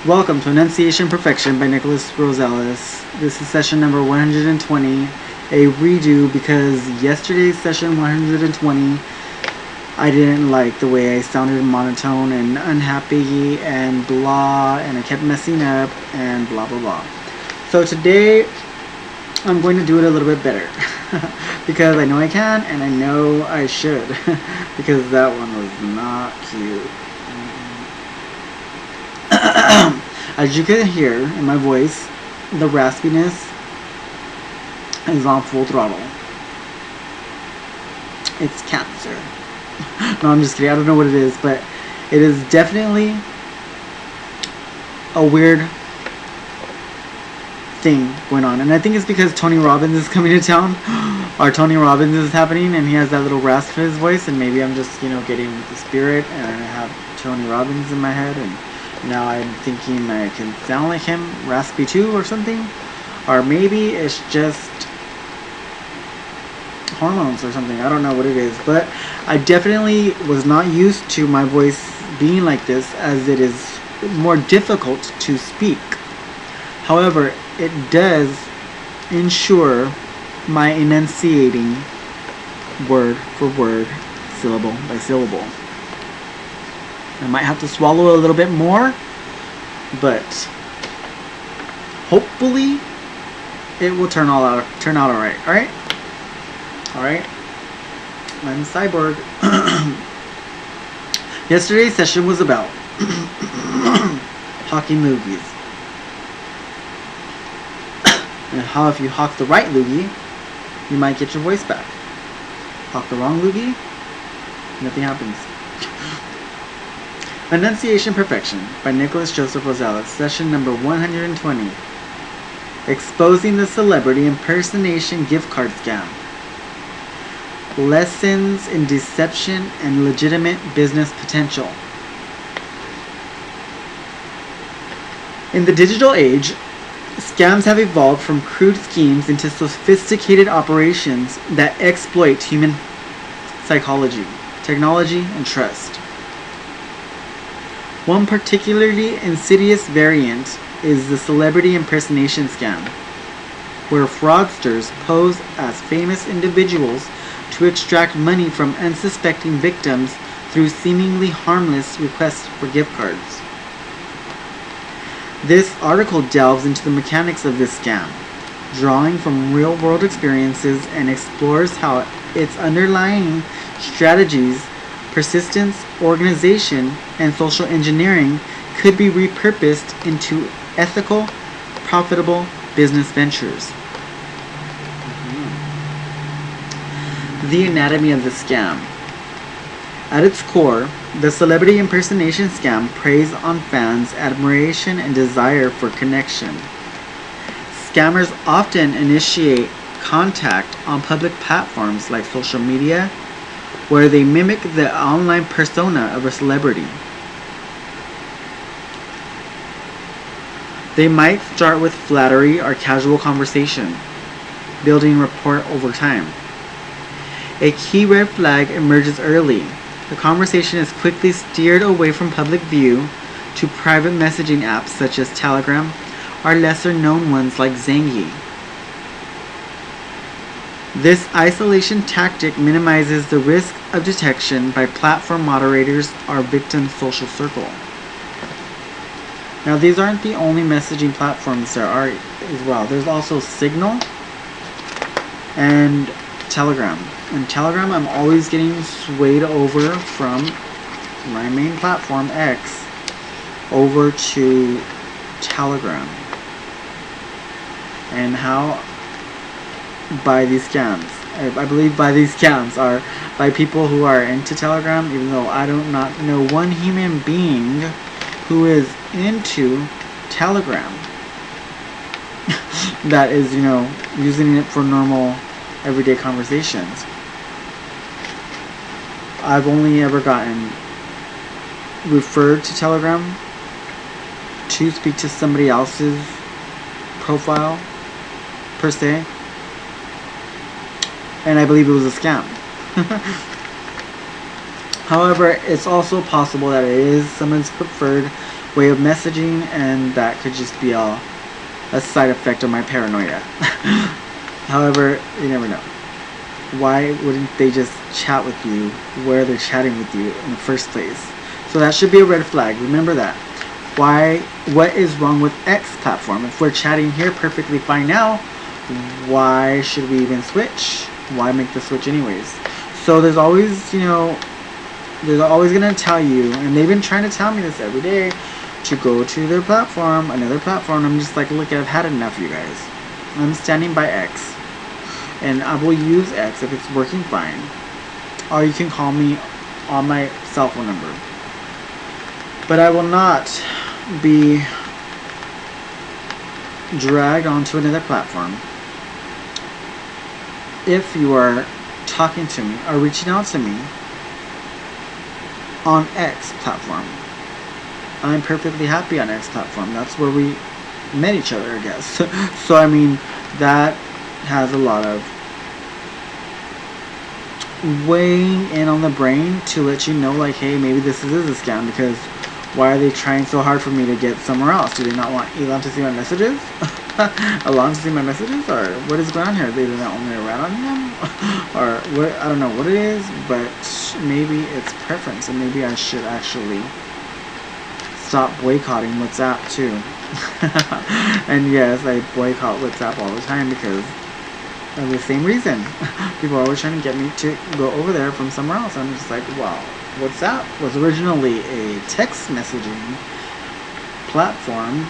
Welcome to Enunciation Perfection by Rosales. This is session number 120, a redo because yesterday's session 120 I didn't like the way I sounded monotone and unhappy and blah, and I kept messing up and blah blah blah. So today I'm going to do it a little bit better because I know I can and I know I should because that one was not cute. As you can hear in my voice, the raspiness is on full throttle. It's cancer. No, I'm just kidding. I don't know what it is, but it is definitely a weird thing going on. And I think it's because Tony Robbins is coming to town. Our Tony Robbins is happening, and he has that little rasp in his voice, and maybe I'm just, getting the spirit, and I have Tony Robbins in my head, and now I'm thinking I can sound like him, raspy too or something. Or maybe it's just hormones or something. I don't know what it is. But I definitely was not used to my voice being like this, as it is more difficult to speak. However, it does ensure my enunciating word for word, syllable by syllable. I might have to swallow a little bit more, but hopefully it will turn out alright. Alright? I'm Cyborg. Yesterday's session was about hawking loogies. And how if you hawk the right loogie, you might get your voice back. Hawk the wrong loogie, nothing happens. Enunciation Perfection by Nicholas Joseph Rosales, session number 120. Exposing the celebrity impersonation gift card scam. Lessons in deception and legitimate business potential. In the digital age, scams have evolved from crude schemes into sophisticated operations that exploit human psychology, technology, and trust. One particularly insidious variant is the celebrity impersonation scam, where fraudsters pose as famous individuals to extract money from unsuspecting victims through seemingly harmless requests for gift cards. This article delves into the mechanics of this scam, drawing from real-world experiences, and explores how its underlying strategies, persistence, organization, and social engineering could be repurposed into ethical, profitable business ventures. The anatomy of the scam. At its core, the celebrity impersonation scam preys on fans' admiration and desire for connection. Scammers often initiate contact on public platforms like social media, where they mimic the online persona of a celebrity. They might start with flattery or casual conversation, building rapport over time. A key red flag emerges early. The conversation is quickly steered away from public view to private messaging apps such as Telegram or lesser known ones like Zangi. This isolation tactic minimizes the risk of detection by platform moderators or victims' social circle. Now, these aren't the only messaging platforms there are as well. There's also Signal and Telegram. And Telegram, I'm always getting swayed over from my main platform, X, over to Telegram. And how by these scams. I believe by these scams are by people who are into Telegram, even though I do not know one human being who is into Telegram that is, using it for normal everyday conversations. I've only ever gotten referred to Telegram to speak to somebody else's profile, per se. And I believe it was a scam. However, it's also possible that it is someone's preferred way of messaging, and that could just be all a side effect of my paranoia. However, you never know. Why wouldn't they just chat with you where they're chatting with you in the first place? So that should be a red flag. Remember that. What is wrong with X platform? If we're chatting here perfectly fine now, why should we even switch? Why make the switch anyways? So there's always, they're always going to tell you, and they've been trying to tell me this every day, to go to their platform, another platform. I'm just like, look, I've had enough, you guys. I'm standing by X, and I will use X if it's working fine. Or you can call me on my cell phone number. But I will not be dragged onto another platform if you are talking to me or reaching out to me on X platform. I'm perfectly happy on X platform. That's where we met each other, I guess. So I mean, that has a lot of weighing in on the brain to let you know, like, hey, maybe this is a scam, because why are they trying so hard for me to get somewhere else? Do they not want Elon to see my messages? Elon to see my messages? Or what is going on here? They don't want me to rat on them? Or what? I don't know what it is, but maybe it's preference, and maybe I should actually stop boycotting WhatsApp too. And yes, I boycott WhatsApp all the time because of the same reason. People are always trying to get me to go over there from somewhere else. I'm just like, wow. WhatsApp was originally a text messaging platform,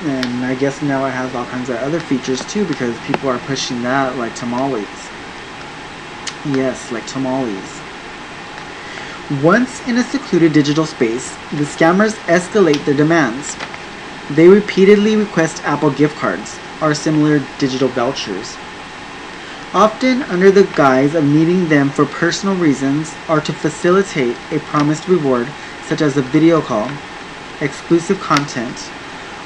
and I guess now it has all kinds of other features too, because people are pushing that like tamales. Yes, like tamales. Once in a secluded digital space, the scammers escalate their demands. They repeatedly request Apple gift cards or similar digital vouchers, often under the guise of needing them for personal reasons or to facilitate a promised reward, such as a video call, exclusive content,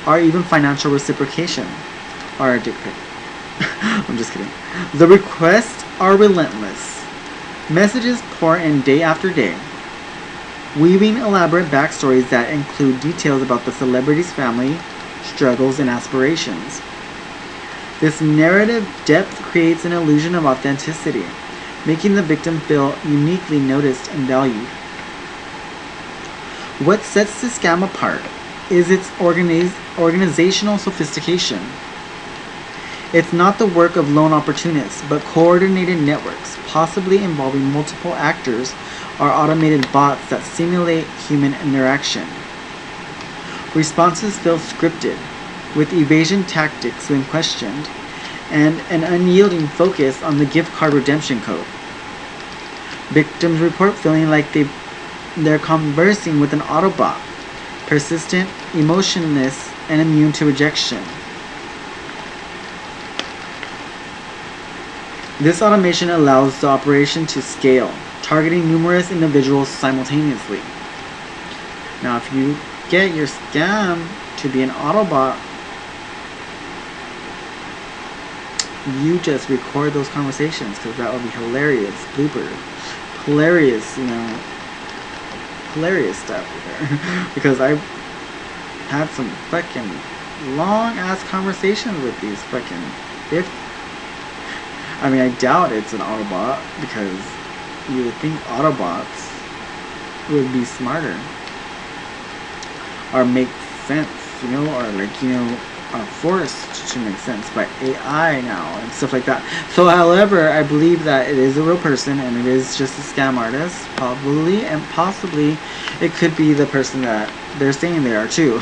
or even financial reciprocation, or a dick pic. I'm just kidding. The requests are relentless. Messages pour in day after day, weaving elaborate backstories that include details about the celebrity's family, struggles, and aspirations. This narrative depth creates an illusion of authenticity, making the victim feel uniquely noticed and valued. What sets the scam apart is its organizational sophistication. It's not the work of lone opportunists, but coordinated networks, possibly involving multiple actors or automated bots that simulate human interaction. Responses feel scripted, with evasion tactics when questioned, and an unyielding focus on the gift card redemption code. Victims report feeling like they're conversing with an autobot, persistent, emotionless, and immune to rejection. This automation allows the operation to scale, targeting numerous individuals simultaneously. Now, if you get your scam to be an autobot, you just record those conversations, because that would be hilarious. Blooper. Hilarious, hilarious stuff there. Because I had some fucking long ass conversations with these fucking, I doubt it's an autobot, because you would think Autobots would be smarter or make sense, or are forced to make sense by AI now and stuff like that. So, however, I believe that it is a real person and it is just a scam artist, probably, and possibly it could be the person that they're saying they are too.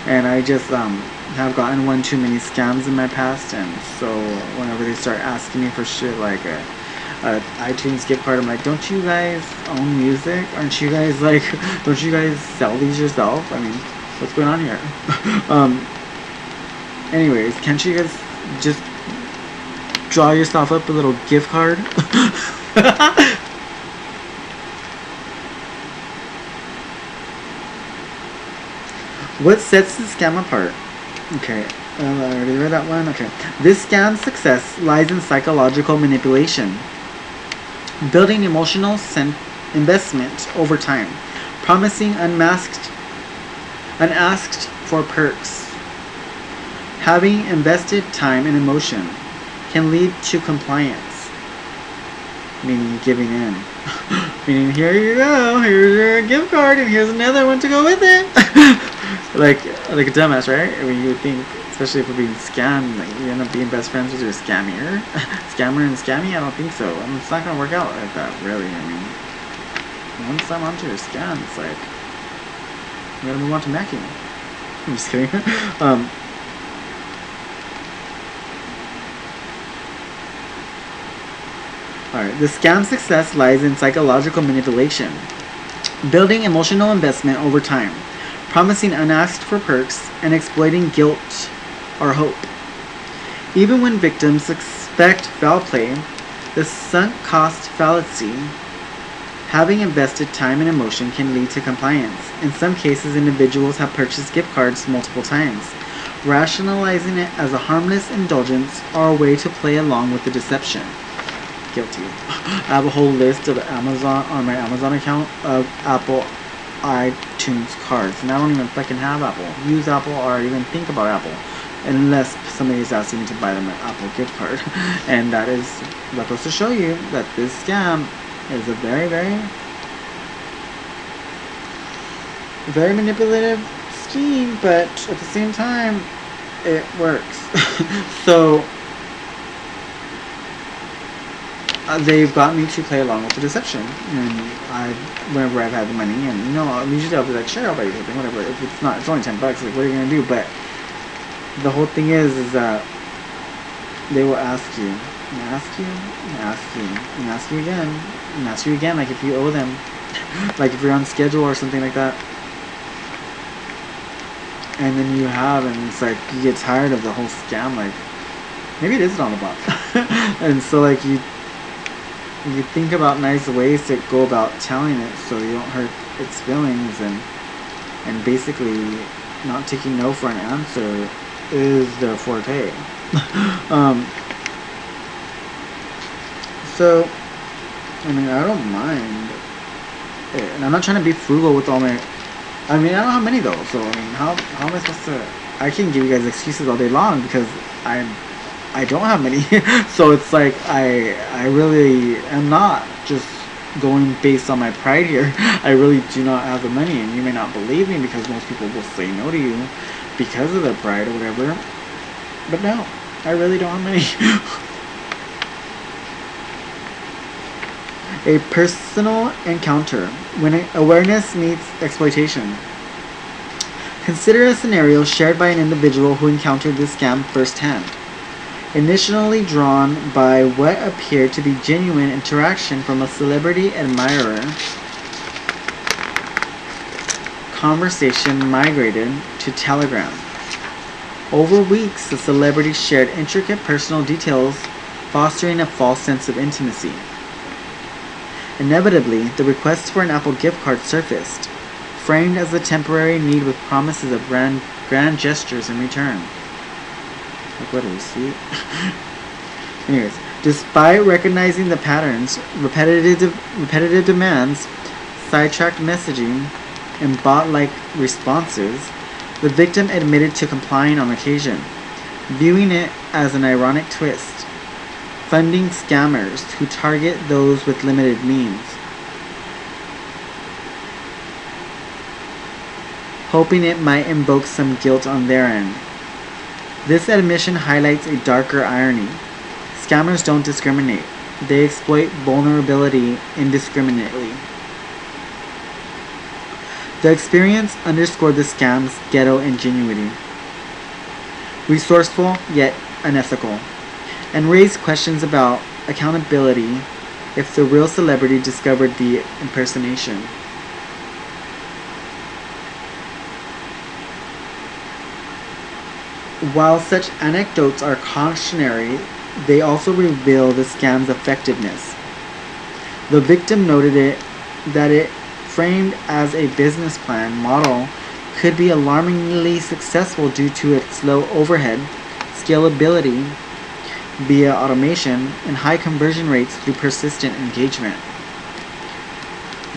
And I just have gotten one too many scams in my past, and so whenever they start asking me for shit like a iTunes gift card, I'm like, don't you guys own music? Aren't you guys don't you guys sell these yourself? What's going on here? Anyways, can't you guys just draw yourself up a little gift card? What sets the scam apart? Okay, I already read that one. Okay. This scam's success lies in psychological manipulation, building emotional investment over time, promising unmasked Unasked for perks. Having invested time and emotion can lead to compliance, meaning giving in. Meaning, here you go, here's your gift card, and here's another one to go with it. like a dumbass, right? I mean, you would think, especially if we're being scammed, like you end up being best friends with your scammer and scammy. I don't think so. I mean, it's not gonna work out like that, really. I mean, once I'm onto your scam, it's like you gotta move on to macking. I'm just kidding. Alright, the scam's success lies in psychological manipulation, building emotional investment over time, promising unasked for perks, and exploiting guilt or hope. Even when victims suspect foul play, the sunk cost fallacy, having invested time and emotion, can lead to compliance. In some cases, individuals have purchased gift cards multiple times, rationalizing it as a harmless indulgence or a way to play along with the deception. Guilty. I have a whole list of Amazon on my Amazon account of Apple iTunes cards, and I don't even fucking have Apple, use Apple, or even think about Apple, unless somebody is asking me to buy them an Apple gift card. And that is supposed to show you that this scam is a very, very, very manipulative scheme, but at the same time, it works. So they've got me to play along with the deception, and whenever I've had the money, and usually I'll be like, sure, I'll buy you something, whatever. If it's not, it's only $10. Like, what are you gonna do? But the whole thing is that they will ask you, and ask you, and ask you, and ask you again, and ask you again, like if you owe them, like if you're on schedule or something like that. And then you have, and it's like you get tired of the whole scam. Like maybe it is an autobot, and so like you think about nice ways to go about telling it so you don't hurt its feelings, and basically not taking no for an answer is their forte. So I mean, I don't mind it, and I'm not trying to be frugal with all my, I mean, I don't have many though, so I mean, how am I supposed to, I can give you guys excuses all day long because I don't have many. So it's like I really am not just going based on my pride here. I really do not have the money, and you may not believe me because most people will say no to you because of their pride or whatever. But no, I really don't have many. A personal encounter, when awareness meets exploitation. Consider a scenario shared by an individual who encountered this scam firsthand. Initially drawn by what appeared to be genuine interaction from a celebrity admirer, conversation migrated to Telegram. Over weeks, the celebrity shared intricate personal details, fostering a false sense of intimacy. Inevitably, the request for an Apple gift card surfaced, framed as a temporary need with promises of grand gestures in return. Like, what a receipt. Anyways, despite recognizing the patterns, repetitive demands, sidetracked messaging, and bot-like responses, the victim admitted to complying on occasion, viewing it as an ironic twist, funding scammers who target those with limited means, hoping it might invoke some guilt on their end. This admission highlights a darker irony. Scammers don't discriminate. They exploit vulnerability indiscriminately. The experience underscored the scam's ghetto ingenuity. Resourceful, yet unethical, and raised questions about accountability if the real celebrity discovered the impersonation. While such anecdotes are cautionary, they also reveal the scam's effectiveness. The victim noted that it, framed as a business plan model, could be alarmingly successful due to its low overhead, scalability via automation, and high conversion rates through persistent engagement.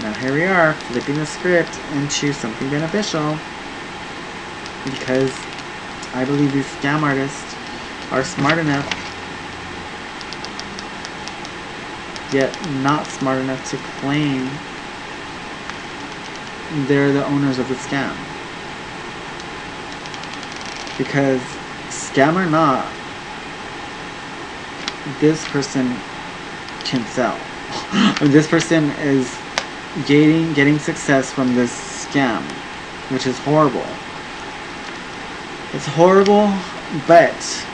Now here we are, flipping the script into something beneficial. because I believe these scam artists are smart enough, yet not smart enough to claim they're the owners of the scam. Because scam or not, this person can sell. This person is getting success from this scam, which is horrible. It's horrible, but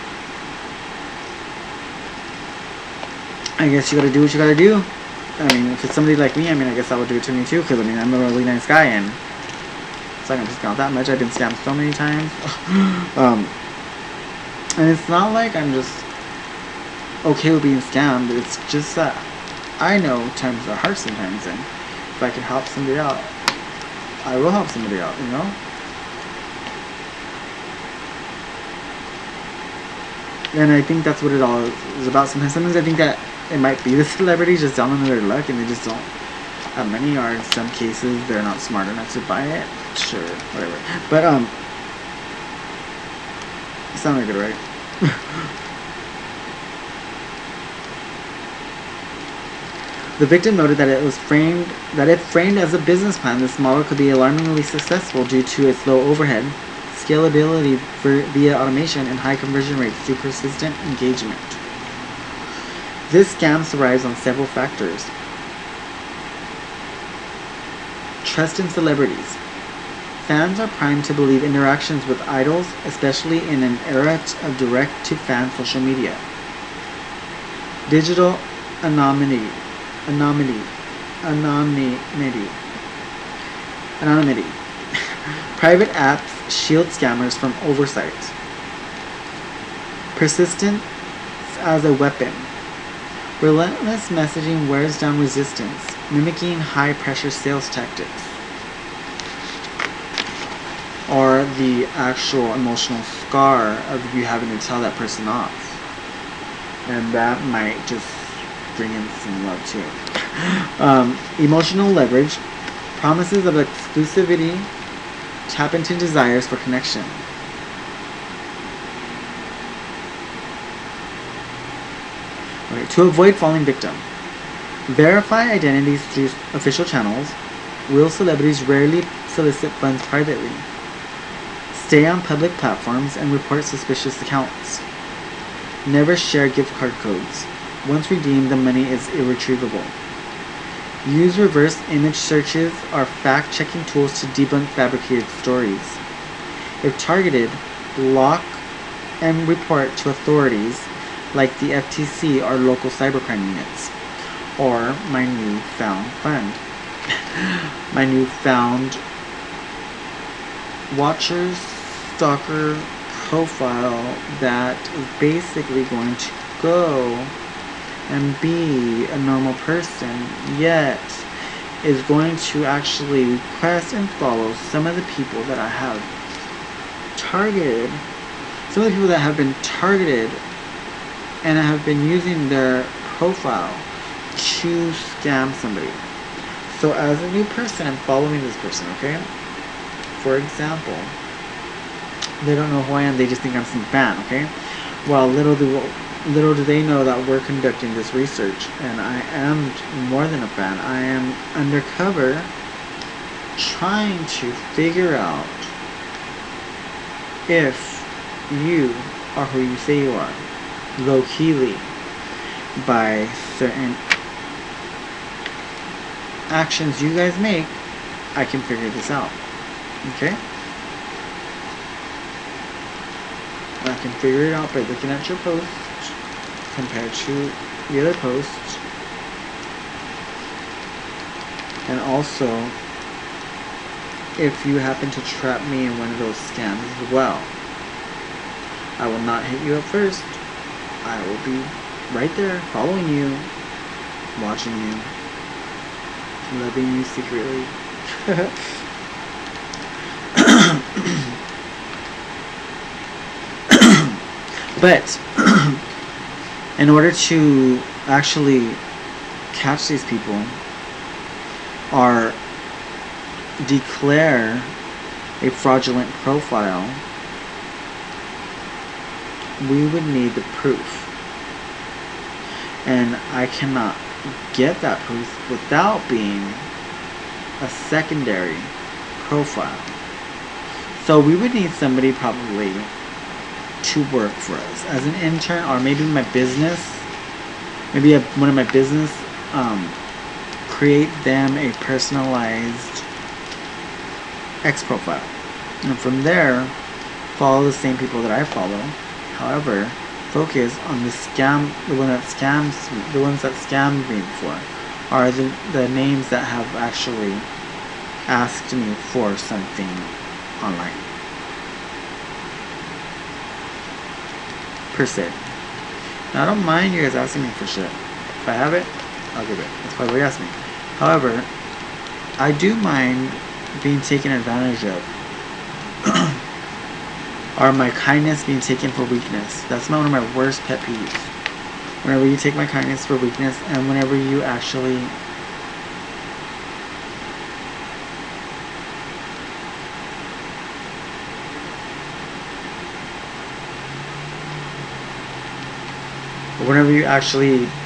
I guess you gotta do what you gotta do. I mean, if it's somebody like me, I mean, I guess that would do it to me too, because I mean, I'm a really nice guy, and it's not gonna discount that much. I've been scammed so many times. And it's not like I'm just okay with being scammed. It's just that I know times are hard sometimes, and if I can help somebody out, I will help somebody out, you know? And I think that's what it all is about. Sometimes I think that it might be the celebrities just down on their luck and they just don't have money, or in some cases they're not smart enough to buy it. Sure, whatever. But it sounded good, right? The victim noted that if framed as a business plan, this model could be alarmingly successful due to its low overhead, scalability via automation, and high conversion rates through persistent engagement. This scam thrives on several factors. Trust in celebrities. Fans are primed to believe interactions with idols, especially in an era of direct-to-fan social media. Digital anonymity. Private apps shield scammers from oversight. Persistence as a weapon. Relentless messaging wears down resistance, mimicking high-pressure sales tactics, or the actual emotional scar of you having to tell that person off. And that might just bring in some love too. Emotional leverage. Promises of exclusivity tap into desires for connection. Okay, to avoid falling victim. Verify identities through official channels. Real celebrities rarely solicit funds privately. Stay on public platforms and report suspicious accounts. Never share gift card codes. Once redeemed, the money is irretrievable. Use reverse image searches or fact-checking tools to debunk fabricated stories. If targeted, block and report to authorities like the FTC or local cybercrime units, or my newfound fund. My newfound watcher's stalker profile that is basically going to go and be a normal person, yet is going to actually request and follow some of the people that I have targeted, some of the people that have been targeted and I have been using their profile to scam somebody. So as a new person, I'm following this person, okay? For example, they don't know who I am, they just think I'm some fan, okay? Well, little do they know that we're conducting this research, and I am more than a fan. I am undercover trying to figure out if you are who you say you are, low-keyly, by certain actions you guys make. I can figure this out, okay? I can figure it out by looking at your posts compared to the other posts, and also if you happen to trap me in one of those scams as well. I will not hit you up first. I will be right there following you, watching you, loving you secretly. But in order to actually catch these people or declare a fraudulent profile, we would need the proof. And I cannot get that proof without being a secondary profile. So we would need somebody probably to work for us as an intern, or maybe my business, one of my business, create them a personalized X profile, and from there follow the same people that I follow. However, focus on the ones that scammed me before are the names that have actually asked me for something online, per se. Now, I don't mind you guys asking me for shit. If I have it, I'll give it. That's probably what you asked me. However, I do mind being taken advantage of, or my kindness being taken for weakness. That's one of my worst pet peeves. Whenever you take my kindness for weakness, and whenever you actually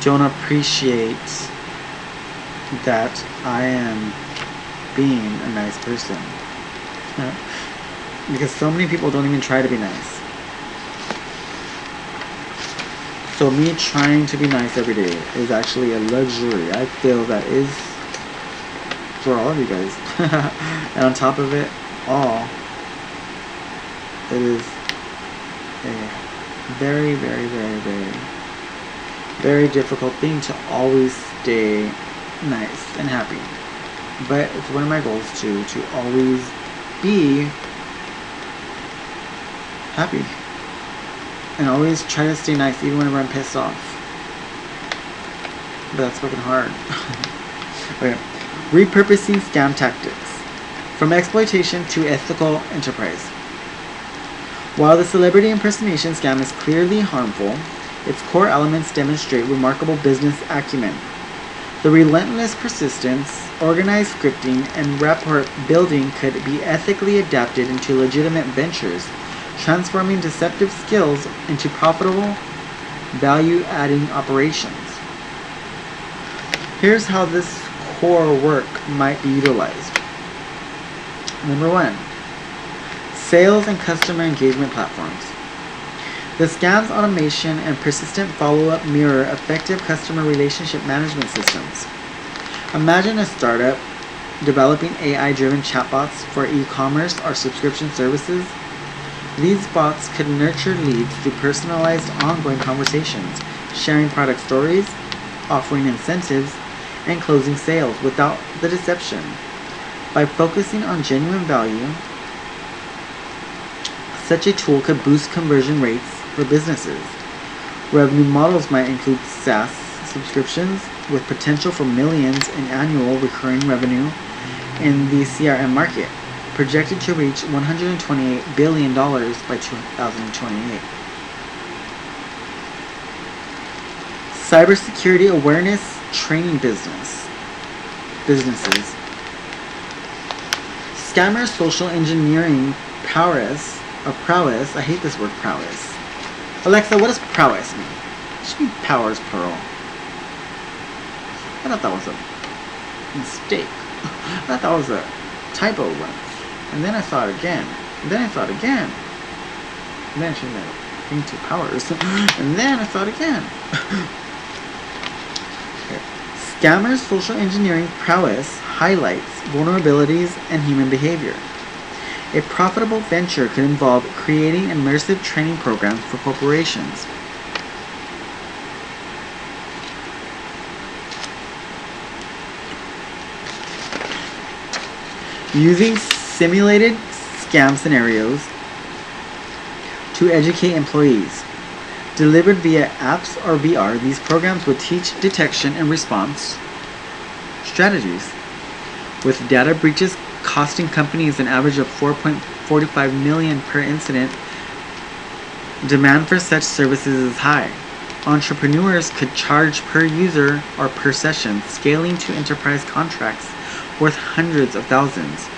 don't appreciate that I am being a nice person. Because so many people don't even try to be nice. So me trying to be nice every day is actually a luxury. I feel that is for all of you guys. And on top of it all, it is a very, very, very, very, very difficult thing to always stay nice and happy. But it's one of my goals to always be happy. And always try to stay nice even whenever I'm pissed off. But that's fucking hard. Okay. Repurposing scam tactics. From exploitation to ethical enterprise. While the celebrity impersonation scam is clearly harmful, its core elements demonstrate remarkable business acumen. The relentless persistence, organized scripting, and rapport building could be ethically adapted into legitimate ventures, transforming deceptive skills into profitable, value-adding operations. Here's how this core work might be utilized. Number 1. Sales and customer engagement platforms. The scam's automation and persistent follow-up mirror effective customer relationship management systems. Imagine a startup developing AI-driven chatbots for e-commerce or subscription services. These bots could nurture leads through personalized ongoing conversations, sharing product stories, offering incentives, and closing sales without the deception. By focusing on genuine value, such a tool could boost conversion rates for businesses. Revenue models might include SaaS subscriptions with potential for millions in annual recurring revenue in the CRM market, projected to reach $128 billion by 2028. Cybersecurity awareness training businesses. Scammers' social engineering prowess. I hate this word prowess. Alexa, what does prowess mean? It should be powers plural. I thought that was a mistake. I thought that was a typo once. And then I saw it again. And then I saw it again. And then I changed that thing to powers. And then I saw it again. Okay. Scammers' social engineering prowess highlights vulnerabilities and human behavior. A profitable venture could involve creating immersive training programs for corporations. Using simulated scam scenarios to educate employees. Delivered via apps or VR, these programs would teach detection and response strategies. With data breaches costing companies an average of $4.45 million per incident, demand for such services is high. Entrepreneurs could charge per user or per session, scaling to enterprise contracts worth hundreds of thousands.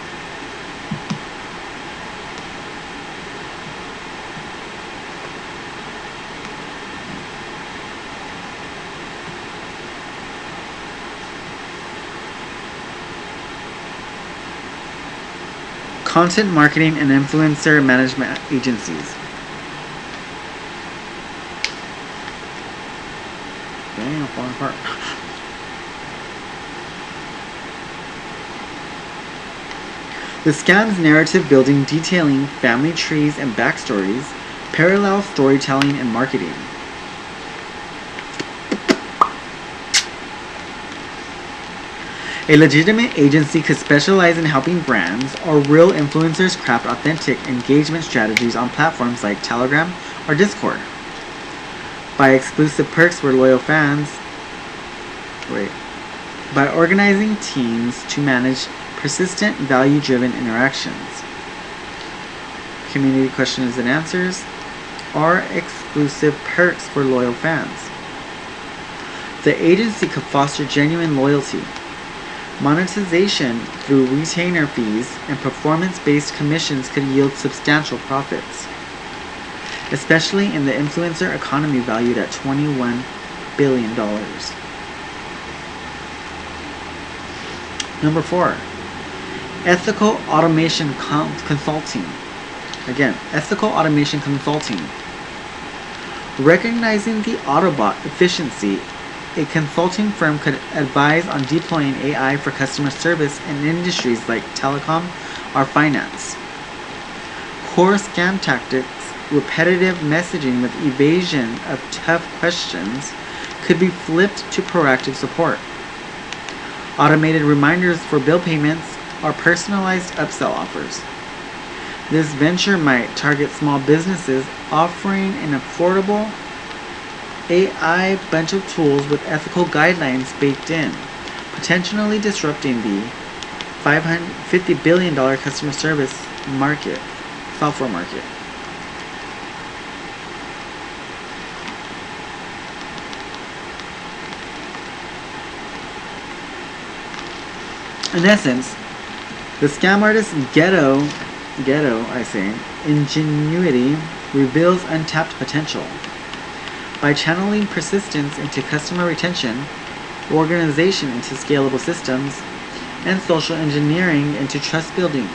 content marketing and influencer management agencies. Dang, I'm falling apart. The scam's narrative building detailing family trees and backstories, parallel storytelling and marketing. A legitimate agency could specialize in helping brands or real influencers craft authentic engagement strategies on platforms like Telegram or Discord. By exclusive perks for loyal fans. By organizing teams to manage persistent, value-driven interactions. Community questions and answers, or exclusive perks for loyal fans. The agency could foster genuine loyalty. Monetization through retainer fees and performance-based commissions could yield substantial profits, especially in the influencer economy valued at $21 billion. Number 4. Ethical automation consulting. Again, ethical automation consulting. Recognizing the autobot efficiency, a consulting firm could advise on deploying AI for customer service in industries like telecom or finance. Core scam tactics, repetitive messaging with evasion of tough questions, could be flipped to proactive support. Automated reminders for bill payments or personalized upsell offers. This venture might target small businesses offering an affordable AI bunch of tools with ethical guidelines baked in, potentially disrupting the $50 billion customer service market, software market. In essence, the scam artist's ghetto, ingenuity reveals untapped potential. By channeling persistence into customer retention, organization into scalable systems, and social engineering into trust building,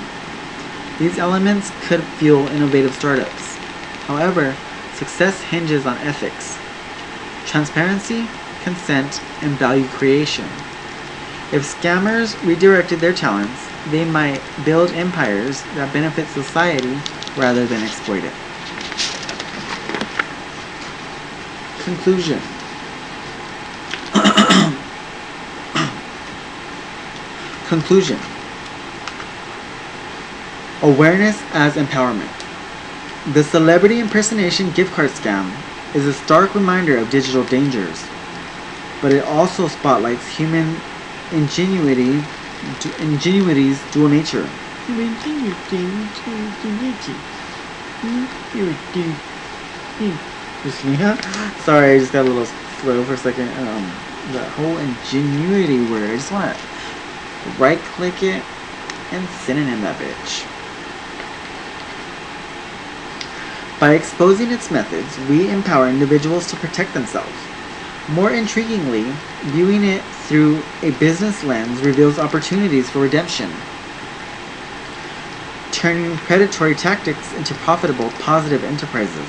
these elements could fuel innovative startups. However, success hinges on ethics, transparency, consent, and value creation. If scammers redirected their talents, they might build empires that benefit society rather than exploit it. Conclusion. Conclusion. Awareness as empowerment. The celebrity impersonation gift card scam is a stark reminder of digital dangers, but it also spotlights human ingenuity's dual nature. Sorry, I just got a little slow for a second. The whole ingenuity word, I just want to right click it and synonym that bitch. By exposing its methods, we empower individuals to protect themselves. More intriguingly, viewing it through a business lens reveals opportunities for redemption, turning predatory tactics into profitable, positive enterprises.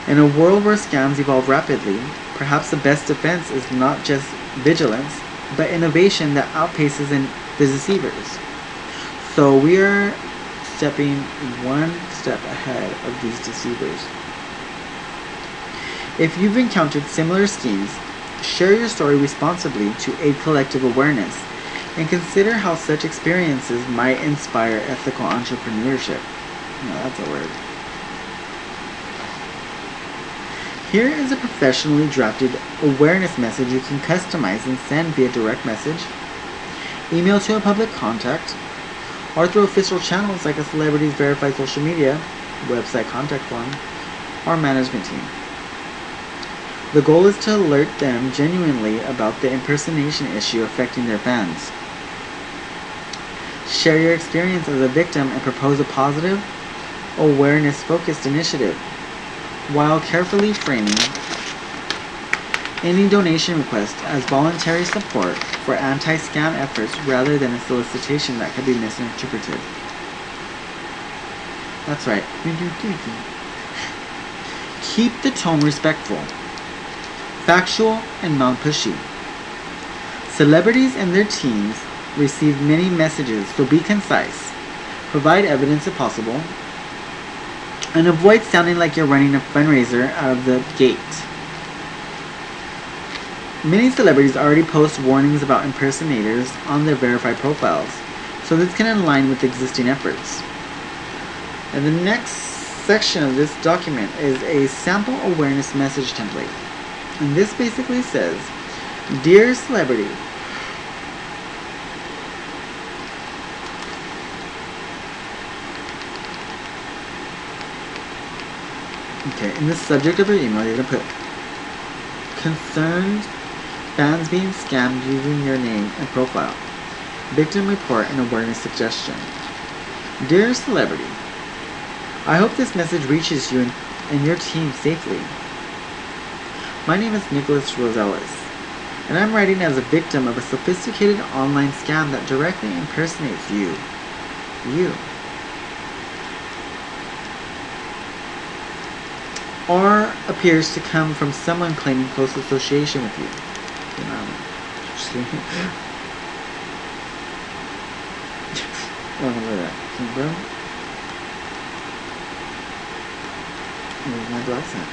In a world where scams evolve rapidly, perhaps the best defense is not just vigilance, but innovation that outpaces the deceivers. So we are stepping one step ahead of these deceivers. If you've encountered similar schemes, share your story responsibly to aid collective awareness, and consider how such experiences might inspire ethical entrepreneurship. Now that's a word. Here is a professionally drafted awareness message you can customize and send via direct message, email to a public contact, or through official channels like a celebrity's verified social media, website contact form, or management team. The goal is to alert them genuinely about the impersonation issue affecting their fans. Share your experience as a victim and propose a positive, awareness-focused initiative, while carefully framing any donation request as voluntary support for anti-scam efforts rather than a solicitation that could be misinterpreted. That's right. Keep the tone respectful, factual, and non-pushy. Celebrities and their teams receive many messages, so be concise. Provide evidence if possible, and avoid sounding like you're running a fundraiser out of the gate. Many celebrities already post warnings about impersonators on their verified profiles, so this can align with existing efforts. And the next section of this document is a sample awareness message template. And this basically says, "Dear celebrity, okay, in the subject of your email, you're going to put concerned fans being scammed using your name and profile. Victim report and awareness suggestion. Dear celebrity, I hope this message reaches you and your team safely. My name is Nicholas Rosales, and I'm writing as a victim of a sophisticated online scam that directly impersonates you. Or appears to come from someone claiming close association with you." Oh, look at that. Bro? Where's my glass at?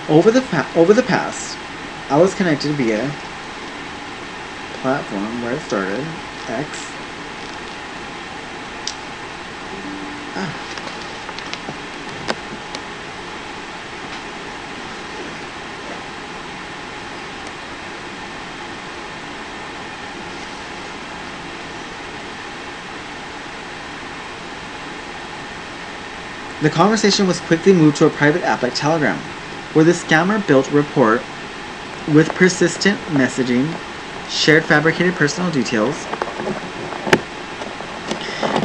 Over the past, I was connected via platform where it started, X. The conversation was quickly moved to a private app like Telegram, where the scammer built rapport with persistent messaging, shared fabricated personal details,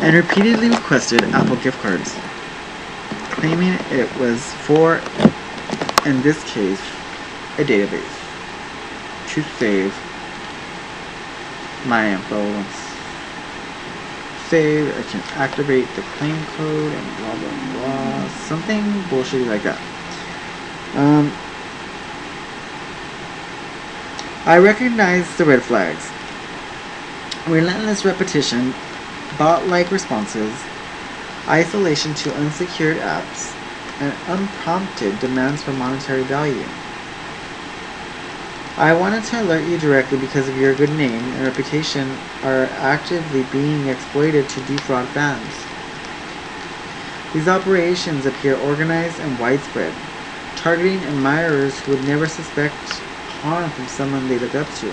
and repeatedly requested Apple gift cards, claiming it was for, in this case, a database to save my info. Once saved, I can activate the claim code and blah blah blah, something bullshit like that. I recognize the red flags: relentless repetition, bot-like responses, isolation to unsecured apps, and unprompted demands for monetary value. I wanted to alert you directly because of your good name and reputation are actively being exploited to defraud fans. These operations appear organized and widespread, targeting admirers who would never suspect harm from someone they look up to.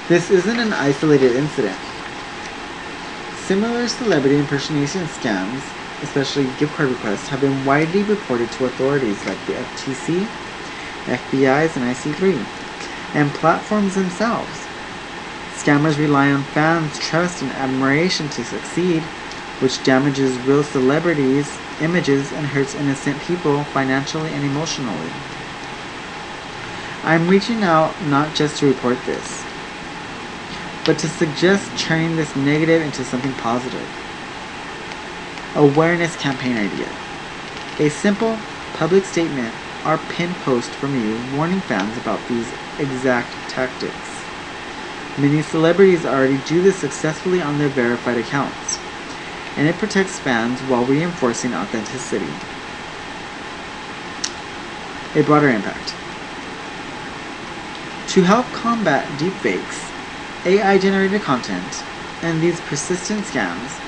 This isn't an isolated incident. Similar celebrity impersonation scams, especially gift card requests, have been widely reported to authorities like the FTC, FBI's, and IC3, and platforms themselves. Scammers rely on fans' trust and admiration to succeed, which damages real celebrities' images and hurts innocent people financially and emotionally. I'm reaching out not just to report this, but to suggest turning this negative into something positive. Awareness campaign idea. A simple public statement or pinned post from you warning fans about these exact tactics. Many celebrities already do this successfully on their verified accounts, and it protects fans while reinforcing authenticity. A broader impact. To help combat deepfakes, AI-generated content, and these persistent scams,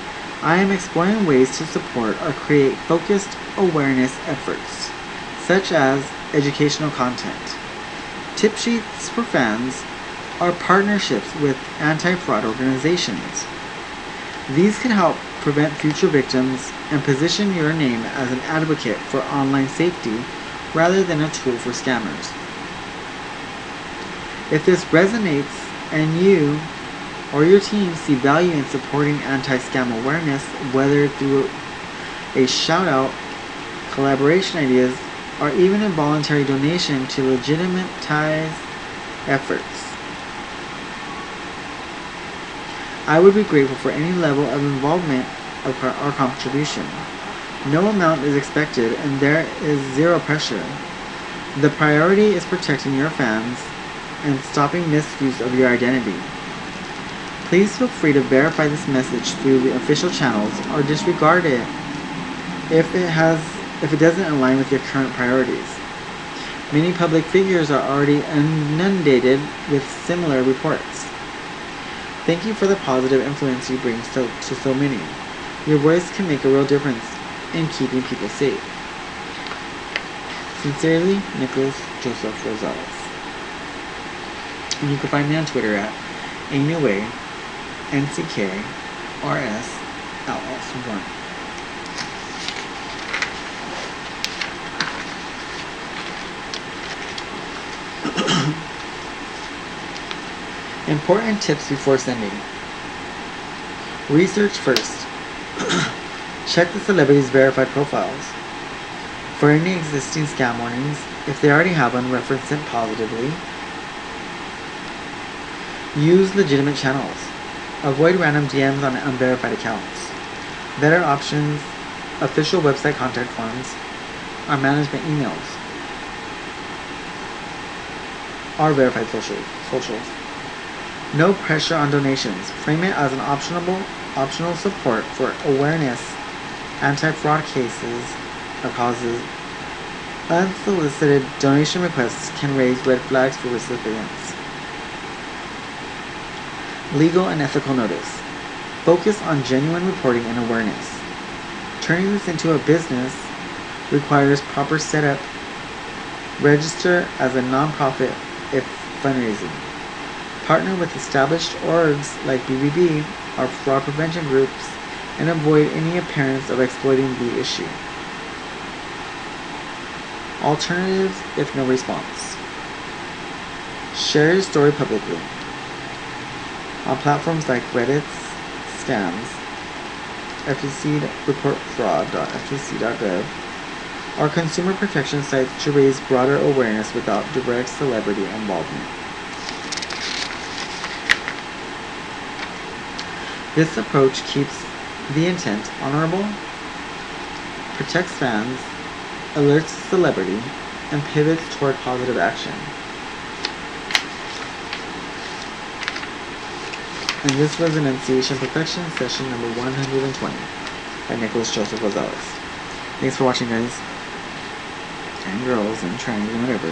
I am exploring ways to support or create focused awareness efforts, such as educational content, tip sheets for fans, or partnerships with anti-fraud organizations. These can help prevent future victims and position your name as an advocate for online safety rather than a tool for scammers. If this resonates and you or your team see value in supporting anti-scam awareness, whether through a shout-out, collaboration ideas, or even a voluntary donation to efforts. I would be grateful for any level of involvement or contribution. No amount is expected and there is zero pressure. The priority is protecting your fans and stopping misuse of your identity. Please feel free to verify this message through the official channels or disregard it if it doesn't align with your current priorities. Many public figures are already inundated with similar reports. Thank you for the positive influence you bring to so many. Your voice can make a real difference in keeping people safe. Sincerely, Nicholas Joseph Rosales. And you can find me on Twitter at Anyway, NCKRSLS1. Important tips before sending. Research first. Check the celebrities' verified profiles. For any existing scam warnings, if they already have one, reference it positively. Use legitimate channels. Avoid random DMs on unverified accounts. Better options, official website contact forms, or management emails. Or verified socials. No pressure on donations. Frame it as an optional support for awareness, anti-fraud cases or causes. Unsolicited donation requests can raise red flags for recipients. Legal and ethical notice. Focus on genuine reporting and awareness. Turning this into a business requires proper setup. Register as a nonprofit if fundraising. Partner with established orgs like BBB or fraud prevention groups and avoid any appearance of exploiting the issue. Alternatives if no response. Share your story publicly. On platforms like Reddit, Scams, FTC report fraud.ftc.gov, or consumer protection sites to raise broader awareness without direct celebrity involvement. This approach keeps the intent honorable, protects fans, alerts celebrity, and pivots toward positive action. And this was Enunciation Perfection, session number 120 by Nicholas Joseph Rosales. Thanks for watching, guys. And girls and trans and whatever.